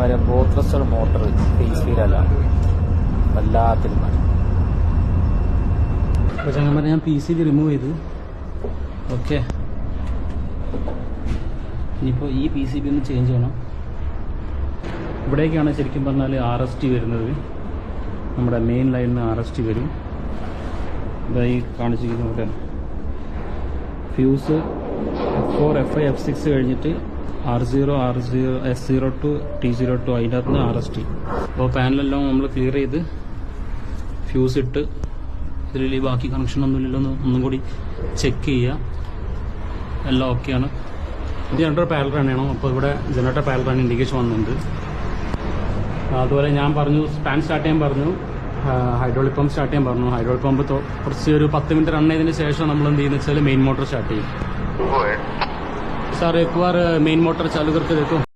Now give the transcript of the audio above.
അതേമാതിരി ബോത്രസ്റ്റർ motor face ഫീലല്ല വല്ലാത്തൊരു മതി. അപ്പോൾ ചങ്ങന്മാരെ ഞാൻ PCB റിമൂവ് ചെയ്തു. ഓക്കെ, ഇനിയിപ്പോൾ ഈ PCB ഒന്ന് ചേഞ്ച് ചെയ്യണം. ഇവിടേക്കാണ് ശരിക്കും പറഞ്ഞാൽ RST വരുന്നത്. നമ്മുടെ മെയിൻ ലൈനിൽ RST വരും. ഇതായി കാണിച്ചിരിക്കുന്ന ഇവിടെ ഫ്യൂസ് F4 F5 F6 കഴിഞ്ഞിട്ട് R0 S02 T02 അതിൻ്റെ അകത്ത് RST. അപ്പോൾ പാനലെല്ലാം നമ്മൾ ക്ലിയർ ചെയ്ത് ഫ്യൂസ് ഇട്ട് ഇതിൽ ബാക്കി കണക്ഷൻ ഒന്നുമില്ലല്ലോ ഒന്നും കൂടി ചെക്ക് ചെയ്യുക. എല്ലാം ഓക്കെയാണ്. ഇത് ജനറേറ്റർ പാനൽ റൺ ചെയ്യണം. അപ്പോൾ ഇവിടെ ജനറേറ്റർ പാനൽ റൺ ഇൻഡിക്കേഷൻ വന്നിട്ടുണ്ട്. അതുപോലെ ഞാൻ പറഞ്ഞു ഫാൻ സ്റ്റാർട്ട് ചെയ്യാൻ പറഞ്ഞു, ഹൈഡ്രോളിക് പമ്പ് സ്റ്റാർട്ട് ചെയ്യാൻ പറഞ്ഞു. ഹൈഡ്രോളിക് പമ്പ് കുറച്ച് ഒരു 10 മിനിറ്റ് റൺ ചെയ്തതിന് ശേഷം നമ്മൾ എന്ത് ചെയ്യുന്നത് വെച്ചാൽ മെയിൻ मोटर स्टार्ट ചെയ്യും. सर एक बार मेन मोटर चालू करके देखो.